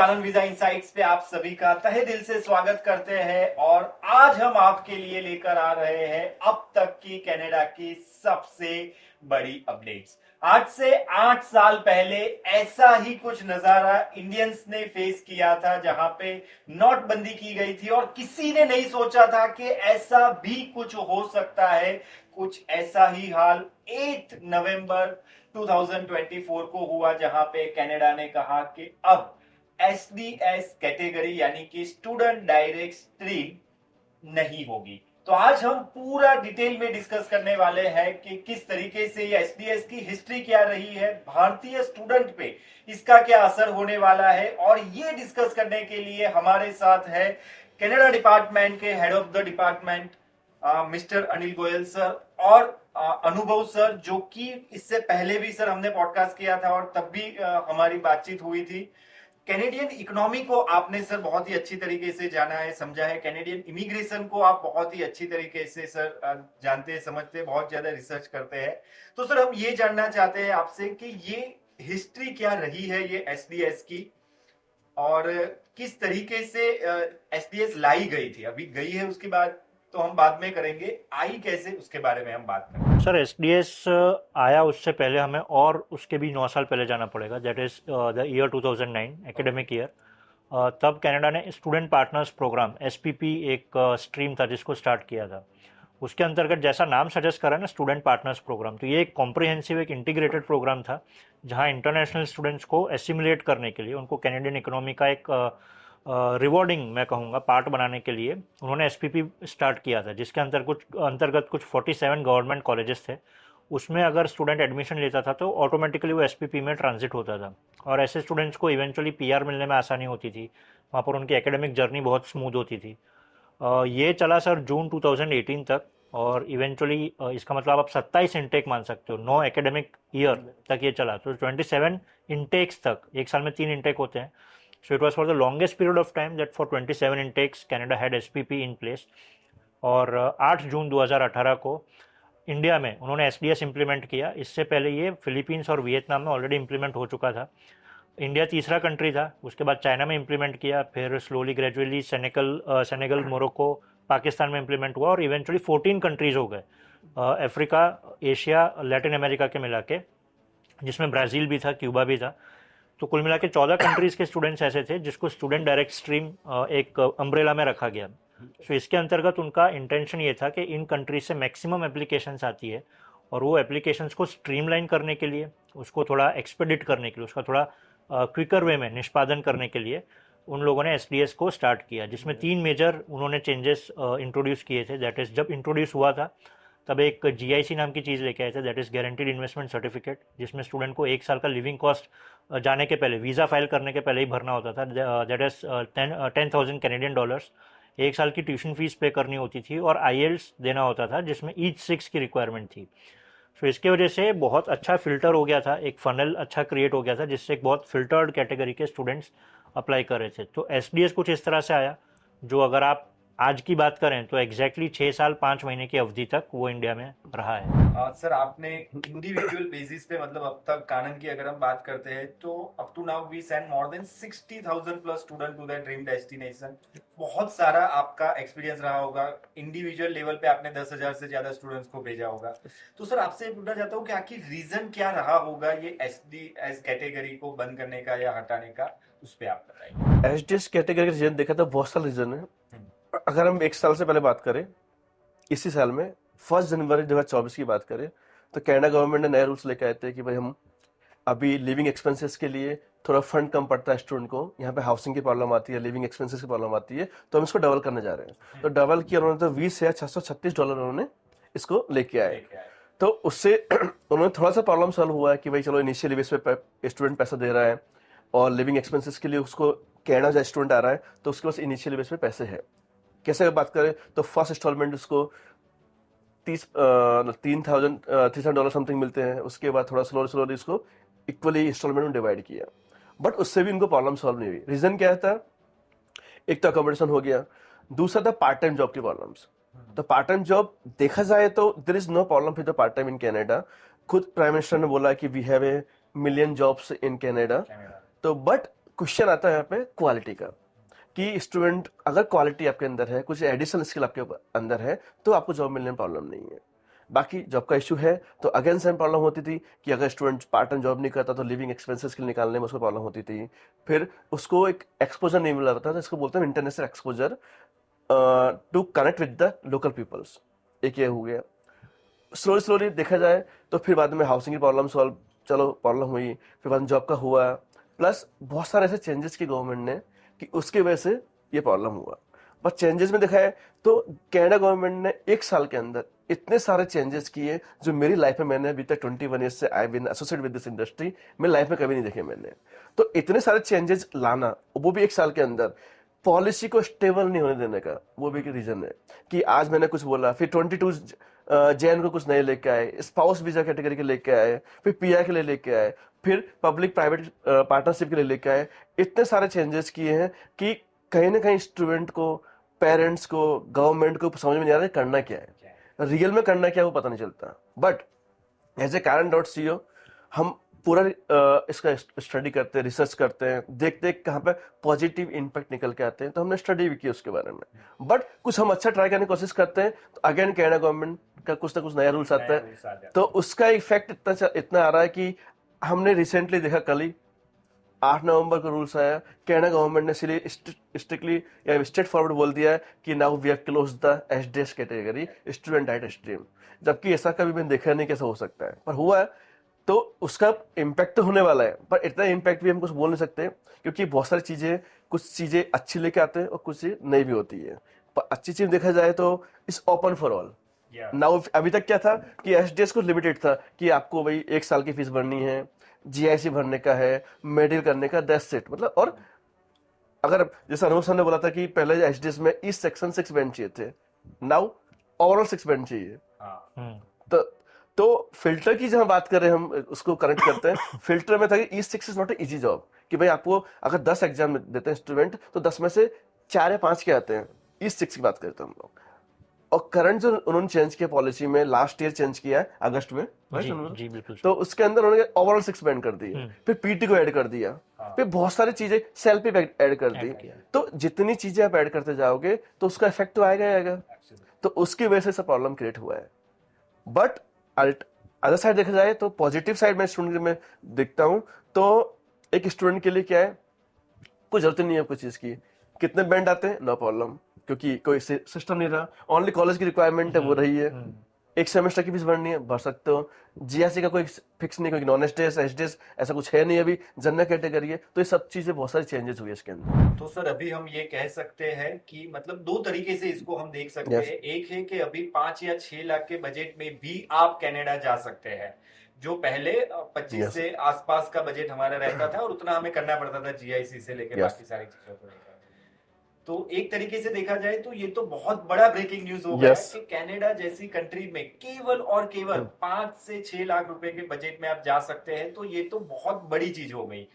आनंद visa insights पे आप सभी का तहे दिल से स्वागत करते हैं और आज हम आपके लिए लेकर आ रहे हैं अब तक की कनाडा की सबसे बड़ी अपडेट्स। आज से 8 साल पहले ऐसा ही कुछ नजारा इंडियंस ने फेस किया था जहां पे नोटबंदी की गई थी और किसी ने नहीं सोचा था कि ऐसा भी कुछ हो सकता है। कुछ ऐसा ही हाल 8 नवंबर 2024 को हुआ जहां पे कनाडा ने कहा कि अब एसडीएस कैटेगरी यानी कि स्टूडेंट डायरेक्ट स्ट्रीम नहीं होगी। तो आज हम पूरा डिटेल में डिस्कस करने वाले हैं कि किस तरीके से ये एसडीएस की हिस्ट्री क्या रही है, भारतीय स्टूडेंट पे इसका क्या असर होने वाला है। और ये डिस्कस करने के लिए हमारे साथ है कनाडा डिपार्टमेंट के head of the department mister Anil Goyal sir और अनुभव सर, जो कि इससे पहले भी सर हमने पॉडकास्ट किया था और तब भी हमारी बातचीत हुई थी। कैनेडियन इकोनॉमी को आपने सर बहुत ही अच्छी तरीके से जाना है, समझा है। कैनेडियन इमिग्रेशन को आप बहुत ही अच्छी तरीके से सर जानते हैं, समझते हैं, बहुत ज्यादा रिसर्च करते हैं। तो सर हम ये जानना चाहते हैं आपसे कि ये हिस्ट्री क्या रही है ये एसडीएस की और किस तरीके से एसडीएस लाई गई थी। अभी गई है उसके बाद तो हम बाद में करेंगे, आई कैसे उसके बारे में हम बात करेंगे। सर एसडीएस आया उससे पहले हमें और उसके भी 9 साल पहले जाना पड़ेगा, that is the year 2009 academic year. तब कनाडा ने स्टूडेंट पार्टनर्स प्रोग्राम एसपीपी एक स्ट्रीम था जिसको स्टार्ट किया था। उसके अंतर्गत जैसा नाम सजेस्ट करा ना, स्टूडेंट पार्टनर्स प्रोग्राम, तो ये एक कॉम्प्रिहेंसिव एक इंटीग्रेटेड प्रोग्राम था जहाँ इंटरनेशनल स्टूडेंट्स को एसिमुलेट करने के लिए, उनको कैनेडियन इकोनॉमी का एक रिवॉर्डिंग मैं कहूँगा पार्ट बनाने के लिए उन्होंने एसपीपी स्टार्ट किया था, जिसके अंतर्गत कुछ 47 गवर्नमेंट कॉलेजेस थे। उसमें अगर स्टूडेंट एडमिशन लेता था तो ऑटोमेटिकली वो एसपीपी में ट्रांजिट होता था और ऐसे स्टूडेंट्स को इवेंचुअली पीआर मिलने में आसानी होती थी। वहाँ पर उनकी एकेडमिक जर्नी बहुत स्मूथ होती थी। ये चला सर जून 2018 तक और इवेंचुअली इसका मतलब आप 27 इंटेक मान सकते हो, 9 एकेडमिक ईयर तक ये चला। तो 27 इंटेक्स तक, एक साल में 3 इंटेक होते हैं। So it was for the longest period of time that for 27 intakes Canada had SPP in place। और 8 जून 2018 को इंडिया में उन्होंने एसडीएस इम्प्लीमेंट किया। इससे पहले ये फिलीपींस और वियतनाम में ऑलरेडी इम्प्लीमेंट हो चुका था। इंडिया तीसरा कंट्री था, उसके बाद चाइना में इम्प्लीमेंट किया, फिर slowly gradually Senegal, Morocco, Pakistan में इम्प्लीमेंट हुआ और इवेंचुअली 14 कंट्रीज़ हो गए, अफ्रीका, एशिया, लैटिन अमेरिका के मिला के, जिसमें ब्राज़ील भी था, क्यूबा भी था। तो कुल मिला के 14 कंट्रीज़ के स्टूडेंट्स ऐसे थे जिसको स्टूडेंट डायरेक्ट स्ट्रीम एक अम्ब्रेला में रखा गया। सो इसके अंतर्गत उनका इंटेंशन ये था कि इन कंट्रीज से मैक्सिमम एप्लीकेशंस आती है और वो एप्लीकेशंस को स्ट्रीमलाइन करने के लिए, उसको थोड़ा एक्सपेडिट करने के लिए, उसका थोड़ा क्विकर वे में निष्पादन करने के लिए उन लोगों ने एसडीएस को स्टार्ट किया, जिसमें 3 मेजर उन्होंने चेंजेस इंट्रोड्यूस किए थे। दैट इज़, जब इंट्रोड्यूस हुआ था तब एक जीआईसी नाम की चीज़ लेके आए थे, that is guaranteed investment certificate, जिसमें स्टूडेंट को 1 साल का लिविंग कॉस्ट जाने के पहले, वीज़ा फाइल करने के पहले ही भरना होता था। That is 10,000 Canadian dollars. 1 साल की ट्यूशन फीस पे करनी होती थी और आईएल्स देना होता था, जिसमें ईच 6 की रिक्वायरमेंट थी। तो इसके वजह से बहुत अच्छा फिल्टर हो गया था, एक फनल अच्छा क्रिएट हो गया था, जिससे एक बहुत फिल्टर्ड कैटेगरी के स्टूडेंट्स अप्लाई कर रहे थे। तो एसडीएस कुछ इस तरह से आया, जो अगर आप आज की बात करें तो एग्जैक्टली 6 साल 5 महीने की अवधि तक वो इंडिया में रहा है। सर आपने इंडिविजुअल बेसिस पे, मतलब अब तक कानन की अगर हम बात करते हैं तो up to now we send more than 60,000 plus student to that dream destination. बहुत सारा आपका एक्सपीरियंस रहा होगा, इंडिविजुअल लेवल पे आपने 10,000 से ज्यादा स्टूडेंट्स को भेजा होगा। तो सर आपसे पूछना चाहता हूँ कि आखिर रीजन क्या रहा होगा ये एसडीएस कैटेगरी को बंद करने का या हटाने का, उस पर आप बताइए। एसडीएस कैटेगरी का रीजन देखा तो बहुत सारा रीजन है। अगर हम 1 साल से पहले बात करें, इसी साल में 1 जनवरी 2024 की बात करें, तो कनाडा गवर्नमेंट ने नए रूल्स लेके आए थे कि भाई हम अभी लिविंग एक्सपेंसेस के लिए थोड़ा फंड कम पड़ता है स्टूडेंट को, यहाँ पे हाउसिंग की प्रॉब्लम आती है, लिविंग एक्सपेंसेस की प्रॉब्लम आती है, तो हम इसको डबल करने जा रहे हैं। तो डबल किया उन्होंने, तो 20 या $636 उन्होंने इसको लेके आए। तो उससे उन्होंने थोड़ा सा प्रॉब्लम सॉल्व हुआ है कि भाई चलो इनिशियल बेस पे स्टूडेंट पैसा दे रहा है और लिविंग एक्सपेंसेस के लिए उसको कनाडा जो स्टूडेंट आ रहा है तो उसके पास इनिशियल बेस पे पैसे है। कैसे बात करें तो फर्स्ट इंस्टॉलमेंट उसको $3,000 समथिंग मिलते हैं, उसके बाद थोड़ा स्लोली इसको इक्वली इंस्टॉलमेंट में डिवाइड किया, बट उससे भी इनको प्रॉब्लम सॉल्व नहीं हुई। रीजन क्या था? एक तो अकोमोडेशन हो गया, दूसरा था पार्ट टाइम जॉब की प्रॉब्लम्स। तो पार्ट टाइम जॉब देखा जाए तो there is no problem with the part time in Canada. खुद प्राइम मिनिस्टर ने बोला कि we have a million jobs in Canada. तो बट क्वेश्चन आता है यहाँ पे क्वालिटी का, कि स्टूडेंट अगर क्वालिटी आपके अंदर है, कुछ एडिशनल स्किल आपके अंदर है, तो आपको जॉब मिलने में प्रॉब्लम नहीं है। बाकी जॉब का इशू है तो अगेन सेम प्रॉब्लम होती थी कि अगर स्टूडेंट पार्ट टाइम जॉब नहीं करता तो लिविंग एक्सपेंसेस के लिए निकालने में उसको प्रॉब्लम होती थी। फिर उसको एक एक्सपोजर नहीं मिल रहा था, तो इसको बोलते हैं international exposure to connect with the local peoples. एक ये हो गया। स्लोली स्लोली देखा जाए तो फिर बाद में हाउसिंग की प्रॉब्लम सॉल्व, चलो प्रॉब्लम हुई, फिर बाद में जॉब का हुआ, प्लस बहुत सारे ऐसे चेंजेस की गवर्नमेंट ने कि उसकी वजह से ये प्रॉब्लम हुआ। पर चेंजेस में देखा है तो कनाडा गवर्नमेंट ने एक साल के अंदर इतने सारे चेंजेस किए जो मेरी लाइफ में, मैंने अभी तक 21 ईयर्स से I been associated with this industry, मेरी लाइफ में कभी नहीं देखे मैंने। तो इतने सारे चेंजेस लाना, वो भी एक साल के अंदर, पॉलिसी को स्टेबल नहीं होने देने का, वो भी एक रीजन है कि आज मैंने कुछ बोला, फिर 22 जैन को कुछ नए लेके आए, स्पाउस वीजा कैटेगरी के लेके आए, फिर पीआर के लिए लेके आए, फिर पब्लिक प्राइवेट पार्टनरशिप के लिए लेके आए। इतने सारे चेंजेस किए हैं कि कहीं ना कहीं स्टूडेंट को, पेरेंट्स को, गवर्नमेंट को समझ में नहीं आ रहा है करना क्या है, रियल में करना क्या है वो पता नहीं चलता। बट एज ए कारण.co हम पूरा इसका स्टडी करते हैं, रिसर्च करते हैं, देखते हैं कहाँ पे पॉजिटिव इम्पैक्ट निकल के आते हैं, तो हमने स्टडी भी की उसके बारे में। बट कुछ हम अच्छा ट्राई करने की कोशिश करते हैं तो अगेन कनाडा गवर्नमेंट का कुछ ना कुछ नया रूल्स आता है, तो उसका इफेक्ट इतना आ रहा है कि हमने रिसेंटली देखा, कल ही 8 नवंबर को रूल्स आया, कनाडा गवर्नमेंट ने स्ट्रिक्टली या स्ट्रेट फॉरवर्ड बोल दिया है कि now we have close the HDS category, student डाइट स्ट्रीम। जबकि ऐसा कभी मैंने देखा नहीं कैसा हो सकता है, पर हुआ है, तो उसका इम्पैक्ट तो होने वाला है। पर इतना इम्पैक्ट भी हम कुछ बोल नहीं सकते, क्योंकि बहुत सारी चीजें, कुछ चीजें अच्छी लेके आते हैं और कुछ चीजें नहीं भी होती है। पर अच्छी चीज देखा जाए तो it's open for all. Now अभी तक क्या था कि एचडीएस को लिमिटेड था कि आपको भाई 1 साल की फीस भरनी है, जीआईसी भरने का है, मेडिकल करने का, दैट्स इट। मतलब, और अगर जैसा अनुभव सर ने बोला था कि पहले एचडीएस में इस सेक्शन 6 बैंड चाहिए थे, नाउ ओवरऑल 6 बैंड चाहिए। तो फिल्टर की जहां बात करें, हम उसको कनेक्ट करते हैं, फिल्टर में था कि E6 is not a easy job, कि भाई आपको अगर 10 एग्जाम देते हैं स्टूडेंट तो 10 में से 4 या 5 के आते हैं। E6 की बात करते हैं हम लोग। और करंट जो उन्होंने चेंज किया पॉलिसी में, लास्ट ईयर चेंज किया है अगस्त में, जी बिल्कुल। तो उसके अंदर उन्होंने ओवरऑल 6 बैंड कर दिए, फिर पीटी को ऐड कर दिया, फिर बहुत सारी चीजें सेल्फ पे ऐड कर दी। तो जितनी चीजें आप ऐड करते जाओगे तो उसका इफेक्ट तो आएगा ही आएगा। तो उसकी वजह से प्रॉब्लम क्रिएट हुआ है। बट अदर साइड देखा जाए तो पॉजिटिव साइड में स्टूडेंट में देखता हूं, तो एक स्टूडेंट के लिए क्या है, कोई जरूरत नहीं है कुछ चीज की, कितने बैंड आते हैं नो प्रॉब्लम, क्योंकि कोई सिस्टम नहीं रहा, ओनली कॉलेज की रिक्वायरमेंट है वो रही है। एक सेमेस्टर की फीस भरनी है, भर सकते हो। जीआईसी का कोई फिक्स नहीं, कोई नॉन एचडीएस एचडीएस ऐसा कुछ है नहीं, अभी जनरल कैटेगरी है। तो ये सब चीजें, बहुत सारी चेंजेस हुई है इसके अंदर। तो सर अभी हम ये कह सकते हैं कि मतलब 2 तरीके से इसको हम देख सकते हैं। एक है कि अभी 5 या 6 लाख के बजट में भी आप कनाडा जा सकते हैं, जो पहले 25 से आसपास का बजट हमारा रहता था और उतना हमें करना पड़ता था जीआईसी से लेकर बाकी सारी चीजों को लेकर। तो एक तरीके से देखा जाए तो ये तो बहुत बड़ा ब्रेकिंग न्यूज हो गया कि कनाडा जैसी कंट्री में केवल और केवल 5 से 6 लाख रुपए के बजट में आप जा सकते हैं, तो ये तो बहुत बड़ी चीज हो गई।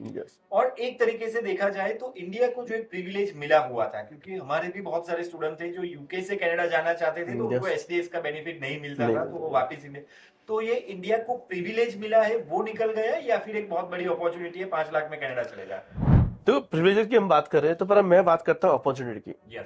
और एक तरीके से देखा जाए तो इंडिया को जो एक प्रिविलेज मिला हुआ था, क्योंकि हमारे भी बहुत सारे स्टूडेंट थे जो यूके से कनाडा जाना चाहते थे, तो उनको एचडीएस का बेनिफिट नहीं मिलता था, तो वो वापिस इंडिया। तो ये इंडिया को प्रिविलेज मिला है, वो निकल गया, या फिर एक बहुत बड़ी अपॉर्चुनिटी है, 5 लाख में कनाडा चलेगा? तो प्रिविलेज की हम बात करें तो पर मैं बात करता हूँ अपॉर्चुनिटी की।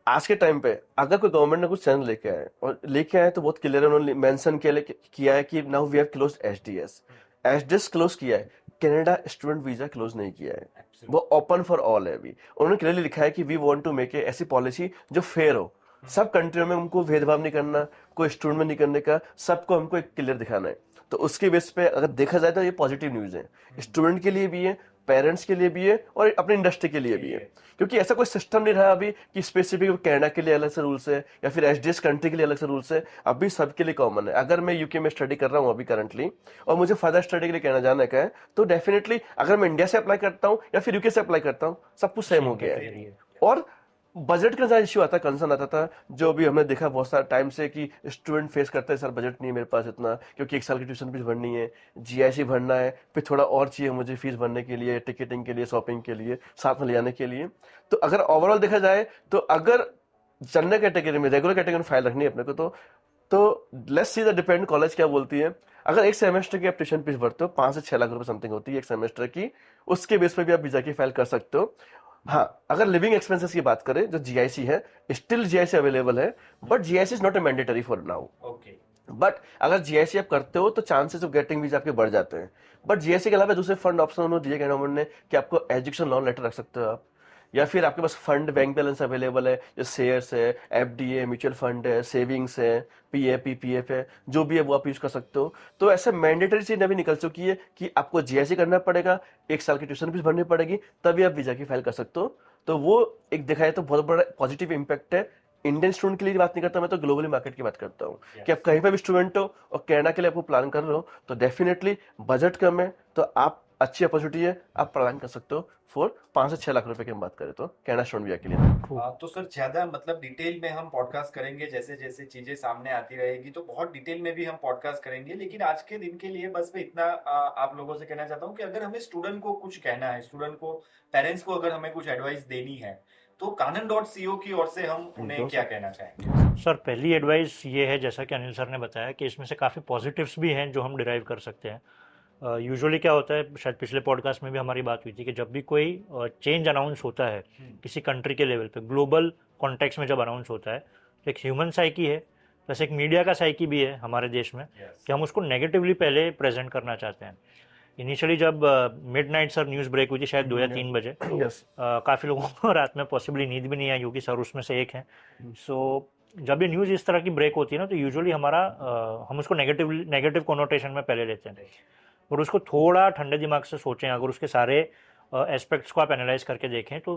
आज के टाइम पे अगर कोई गवर्नमेंट ने कुछ चैनल लेके आए, और लेके आए तो बहुत क्लियर उन्होंने मेंशन किया है कि now we have closed HDS close किया है, कनाडा स्टूडेंट वीजा क्लोज नहीं किया है, वो ओपन फॉर ऑल है। अभी उन्होंने क्लियरली लिखा है कि we want to make a ऐसी पॉलिसी जो फेयर हो, सब कंट्रियों में हमको भेदभाव नहीं करना, कोई स्टूडेंट में नहीं करने का, सबको हमको एक क्लियर दिखाना है। तो उसके बेस पे अगर देखा जाए तो ये पॉजिटिव न्यूज है, स्टूडेंट के लिए भी है, पेरेंट्स के लिए भी है, और अपनी इंडस्ट्री के लिए भी है। क्योंकि ऐसा कोई सिस्टम नहीं रहा अभी कि स्पेसिफिक कनाडा के लिए अलग से रूल्स है या फिर एचडीएस कंट्री के लिए अलग से रूल्स है। अभी सबके लिए कॉमन है। अगर मैं यूके में स्टडी कर रहा हूँ अभी करंटली, और मुझे फर्दर स्टडी के लिए कनाडा जाने का है, तो डेफिनेटली अगर मैं इंडिया से अप्लाई करता हूँ या फिर यूके से अप्लाई करता हूँ, सब कुछ सेम हो गया है। और बजट का ज्यादा इश्यू आता, कंसर्न आता था, जो भी हमने देखा बहुत सारा टाइम से कि स्टूडेंट फेस करते हैं, सर बजट नहीं है मेरे पास इतना, क्योंकि 1 साल की ट्यूशन फीस भरनी है, जीआईसी भरना है, फिर थोड़ा और चाहिए मुझे फीस भरने के लिए, टिकटिंग के लिए, शॉपिंग के लिए, साथ में ले जाने के लिए। तो अगर ओवरऑल देखा जाए तो अगर जनरल कैटेगरी में, रेगुलर कैटेगरी में फाइल रखनी है अपने को, तो तो let's see the depend college क्या बोलती है। अगर एक सेमेस्टर की आप ट्यूशन फीस भरते हो 5 से 6 लाख रुपए समथिंग होती है एक सेमेस्टर की, उसके बेस पे भी आप वीजा की फाइल कर सकते हो। हाँ, अगर लिविंग एक्सपेंसेस की बात करें, जो जीआईसी है, स्टिल जीआईसी अवेलेबल है, but GIC is not a mandatory for now. Okay, but अगर जीआईसी आप करते हो तो चांसेस ऑफ गेटिंग वीजा आपके बढ़ जाते हैं। बट जीआईसी के अलावा दूसरे फंड ऑप्शन उन्होंने दिए गवर्नमेंट ने कि आपको एजुकेशन लोन लेटर रख सकते हो आप, या फिर आपके पास फंड बैंक बैलेंस अवेलेबल है, जो शेयर्स है, एफडीए, म्यूचुअल फंड है, सेविंग्स है, पीएपी, पीएफ है, जो भी है वो आप यूज कर सकते हो। तो ऐसे मैंडेटरी चीज अभी निकल चुकी है कि आपको जीआईसी करना पड़ेगा, 1 साल की ट्यूशन फीस भरनी पड़ेगी, तभी आप वीजा की फाइल कर सकते हो। तो वो एक देखा जाए तो बहुत बड़ा पॉजिटिव इम्पैक्ट है। इंडियन स्टूडेंट के लिए बात नहीं करता मैं, तो ग्लोबली मार्केट की बात करता हूँ कि आप कहीं पर भी स्टूडेंट हो और कनाडा के लिए आपको प्लान कर रहे हो, तो डेफिनेटली बजट कम है तो आप अच्छी अपॉर्चुनिटी है, आप प्लान कर सकते हो फॉर 5 से 6 लाख रुपए की हम बात करें तो कनाडा स्टूडेंट वीजा के लिए। तो सर ज्यादा मतलब डिटेल में हम पॉडकास्ट करेंगे, जैसे जैसे चीजें सामने आती रहेगी तो बहुत डिटेल में भी हम पॉडकास्ट करेंगे, लेकिन आज के दिन के लिए बस मैं इतना आप लोगों से कहना चाहता हूँ कि अगर हमें स्टूडेंट को कुछ कहना है, स्टूडेंट को, पेरेंट्स को अगर हमें कुछ एडवाइस देनी है, तो कानन.co की ओर से हम उन्हें क्या कहना चाहेंगे? सर पहली एडवाइस ये है, जैसा कि अनिल सर ने बताया, कि इसमें से काफ़ी पॉजिटिव्स भी हैं जो हम डिराइव कर सकते हैं। यूजुअली क्या होता है, शायद पिछले पॉडकास्ट में भी हमारी बात हुई थी, कि जब भी कोई चेंज अनाउंस होता है किसी कंट्री के लेवल पे, ग्लोबल कॉन्टेक्स्ट में जब अनाउंस होता है, तो एक ह्यूमन साइकी है प्लस एक मीडिया का साइकी भी है हमारे देश में, कि हम उसको नेगेटिवली पहले प्रेजेंट करना चाहते हैं। इनिशियली जब मिडनाइट सर न्यूज़ ब्रेक हुई थी, शायद 2 या 3 बजे, काफ़ी लोगों को रात में पॉसिबली नींद भी नहीं आई होगी, सर उसमें से एक हैं। सो जब ये न्यूज़ इस तरह की ब्रेक होती है ना, तो यूजुअली हमारा हम उसको नेगेटिव कोनोटेशन में पहले लेते हैं, और उसको थोड़ा ठंडे दिमाग से सोचें। अगर उसके सारे एस्पेक्ट्स को आप एनालाइज करके देखें तो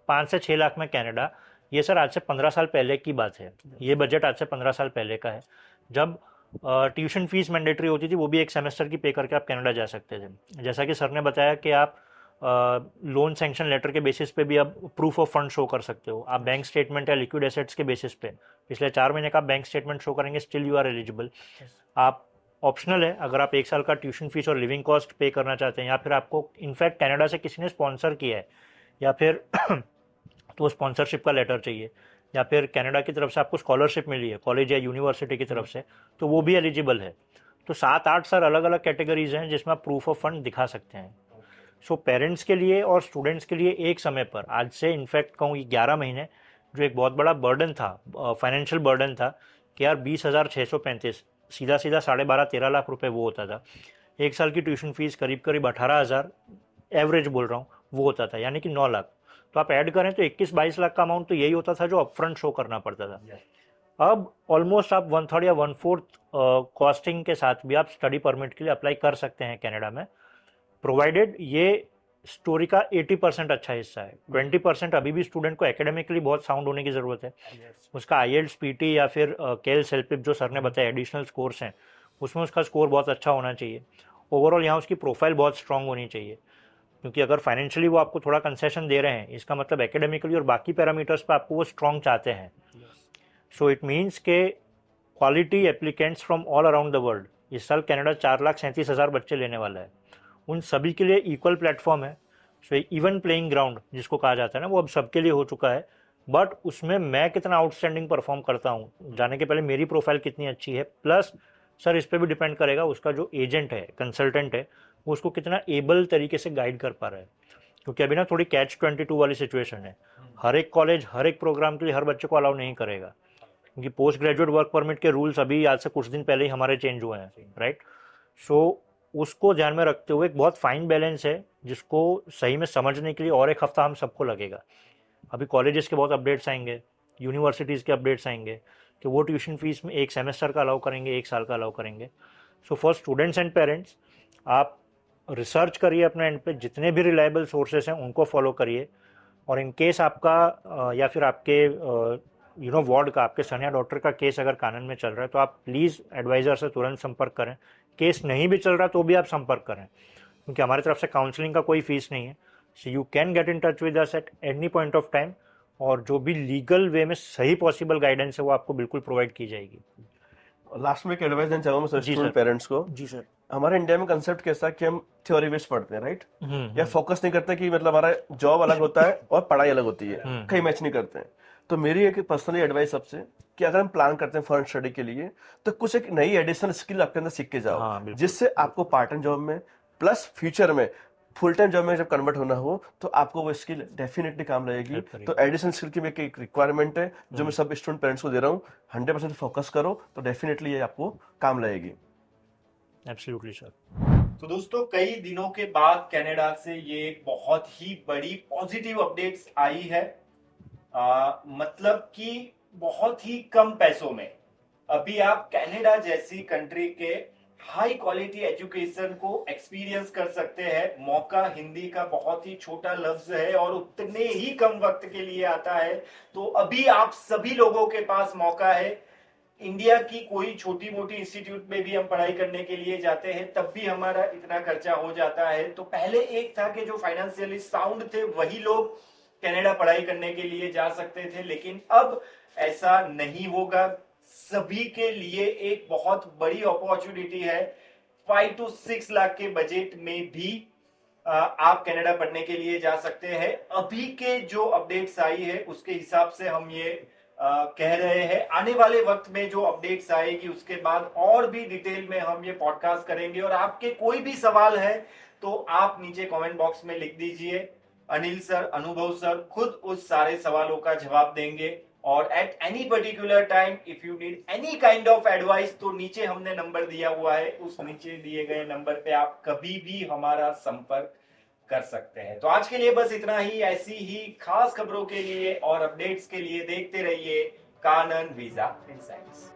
5 से 6 लाख में कनाडा, ये सर आज से 15 साल पहले की बात है, ये बजट आज से 15 साल पहले का है, जब ट्यूशन फीस मैंडेटरी होती थी, वो भी एक सेमेस्टर की पे करके आप कनाडा जा सकते थे। जैसा कि सर ने बताया कि आप लोन सैंक्शन लेटर के बेसिस पे भी आप प्रूफ ऑफ फंड शो कर सकते हो, आप बैंक स्टेटमेंट या लिक्विड एसेट्स के बेसिस पे पिछले 4 महीने का बैंक स्टेटमेंट शो करेंगे, स्टिल यू आर एलिजिबल। आप ऑप्शनल है, अगर आप 1 साल का ट्यूशन फीस और लिविंग कॉस्ट पे करना चाहते हैं, या फिर आपको इनफैक्ट कनाडा से किसी ने स्पॉन्सर किया है, या फिर तो स्पॉन्सरशिप का लेटर चाहिए, या फिर कनाडा की तरफ से आपको स्कॉलरशिप मिली है कॉलेज या यूनिवर्सिटी की तरफ से, तो वो भी एलिजिबल है। तो 7-8 सर अलग अलग कैटेगरीज हैं जिसमें आप प्रूफ ऑफ फंड दिखा सकते हैं। सो पेरेंट्स के लिए और स्टूडेंट्स के लिए एक समय पर, आज से इनफैक्ट कहूँ 11 महीने, जो एक बहुत बड़ा बर्डन था, फाइनेंशियल बर्डन था, कि यार 20,635 सीधा 12.5-13 लाख रुपए वो होता था। 1 साल की ट्यूशन फीस करीब 18,000 एवरेज बोल रहा हूँ, वो होता था, यानी कि 9 लाख। तो आप ऐड करें तो 21-22 लाख का अमाउंट तो यही होता था जो अपफ्रंट शो करना पड़ता था। अब ऑलमोस्ट आप 1/3 या 1/4 कॉस्टिंग के साथ भी आप स्टडी परमिट के लिए अप्लाई कर सकते हैं कनाडा में, प्रोवाइडेड ये स्टोरी का 80% अच्छा हिस्सा है। 20% अभी भी स्टूडेंट को एकेडमिकली बहुत साउंड होने की ज़रूरत है। उसका IELTS, PT या फिर केल सेल्पिप जो सर ने बताया एडिशनल स्कोर्स हैं, उसमें उसका स्कोर बहुत अच्छा होना चाहिए। ओवरऑल यहाँ उसकी प्रोफाइल बहुत स्ट्रांग होनी चाहिए, क्योंकि अगर फाइनेंशियली वो आपको थोड़ा कंसेशन दे रहे हैं, इसका मतलब एकेडमिकली और बाकी पैरामीटर्स पर आपको वो स्ट्रांग चाहते हैं। सो इट मीन्स के quality applicants from all around the world, इस साल कनाडा 4,37,000 बच्चे लेने वाला है, उन सभी के लिए इक्वल प्लेटफॉर्म है। सो इवन प्लेइंग ग्राउंड जिसको कहा जाता है ना, वो अब सबके लिए हो चुका है। बट उसमें मैं कितना आउटस्टैंडिंग परफॉर्म करता हूँ, जाने के पहले मेरी प्रोफाइल कितनी अच्छी है, प्लस सर इस पर भी डिपेंड करेगा उसका जो एजेंट है, कंसल्टेंट है, वो उसको कितना एबल तरीके से गाइड कर पा रहा है। क्योंकि अभी ना थोड़ी catch-22 वाली सिचुएशन है, हर एक कॉलेज हर एक प्रोग्राम के लिए हर बच्चे को अलाउ नहीं करेगा, क्योंकि पोस्ट ग्रेजुएट वर्क परमिट के रूल्स अभी आज से कुछ दिन पहले ही हमारे चेंज हुए हैं, राइट। सो उसको ध्यान में रखते हुए एक बहुत फाइन बैलेंस है, जिसको सही में समझने के लिए और 1 हफ्ता हम सबको लगेगा। अभी कॉलेजेस के बहुत अपडेट्स आएंगे, यूनिवर्सिटीज़ के अपडेट्स आएंगे, कि वो ट्यूशन फीस में 1 सेमेस्टर का अलाउ करेंगे, 1 साल का अलाउ करेंगे। So for students and parents, आप रिसर्च करिए अपने एंड पे, जितने भी रिलायबल सोर्सेस हैं उनको फॉलो करिए, और इन केस आपका या फिर आपके वार्ड का, आपके सन या डॉटर का केस अगर कानून में चल रहा है, तो आप प्लीज़ एडवाइज़र से तुरंत संपर्क करें। केस नहीं भी चल रहा तो भी आप संपर्क करें, क्योंकि हमारी तरफ से काउंसलिंग का कोई फीस नहीं है। So you can get in touch with us at any point of time, और जो भी लीगल वे में सही पॉसिबल गाइडेंस है वो आपको बिल्कुल प्रोवाइड की जाएगी। लास्ट में एक एडवाइस देना चाहूंगा मैं स्टूडेंट पेरेंट्स को। जी सर। हमारे इंडिया में कंसेप्ट कैसा कि हम थ्योरी बेस्ड पढ़ते हैं, राइट, या फोकस नहीं करते कि मतलब हमारा जॉब अलग होता है और पढ़ाई अलग होती है, कहीं मैच नहीं करते हैं। तो मेरी एक पर्सनली एडवाइस सबसे, कि अगर हम प्लान करते हैं फॉरेन स्टडी के लिए तो कुछ एक नई एडिशनल स्किल आपके अंदर सीख के जाओ, हाँ, बिल्कुल। जिससे आपको पार्ट टाइम जॉब में प्लस फ्यूचर में फुल टाइम जॉब में जब कन्वर्ट होना हो तो आपको वो स्किल डेफिनेटली काम लगेगी। Help करेगी। तो एडिशनल स्किल की एक रिक्वायरमेंट है जो मैं सब स्टूडेंट पेरेंट्स को दे रहा हूँ, 100% फोकस करो तो डेफिनेटली ये आपको काम लगेगी। Absolutely sir. तो दोस्तों, कई दिनों के बाद कनाडा से ये एक बहुत ही बड़ी पॉजिटिव अपडेट्स आई है। मतलब कि बहुत ही कम पैसों में अभी आप कनाडा जैसी कंट्री के हाई क्वालिटी एजुकेशन को एक्सपीरियंस कर सकते हैं। मौका हिंदी का बहुत ही छोटा लफ्ज है और उतने ही कम वक्त के लिए आता है। तो अभी आप सभी लोगों के पास मौका है। इंडिया की कोई छोटी मोटी इंस्टीट्यूट में भी हम पढ़ाई करने के लिए जाते हैं तब भी हमारा इतना खर्चा हो जाता है। तो पहले एक था कि जो फाइनेंशियली साउंड थे वही लोग कनाडा पढ़ाई करने के लिए जा सकते थे, लेकिन अब ऐसा नहीं होगा। सभी के लिए एक बहुत बड़ी अपॉर्चुनिटी है। 5 to 6 लाख के बजट में भी आप कनाडा पढ़ने के लिए जा सकते हैं। अभी के जो अपडेट्स आई है उसके हिसाब से हम ये कह रहे हैं। आने वाले वक्त में जो अपडेट्स आएगी उसके बाद और भी डिटेल में हम ये पॉडकास्ट करेंगे। और आपके कोई भी सवाल है तो आप नीचे कमेंट बॉक्स में लिख दीजिए। अनिल सर, अनुभव सर खुद उस सारे सवालों का जवाब देंगे। और at any particular time if you need any kind of advice तो नीचे हमने नंबर दिया हुआ है, उस नीचे दिए गए नंबर पे आप कभी भी हमारा संपर्क कर सकते हैं। तो आज के लिए बस इतना ही। ऐसी ही खास खबरों के लिए और अपडेट्स के लिए देखते रहिए कानन वीजा इनसाइट्स।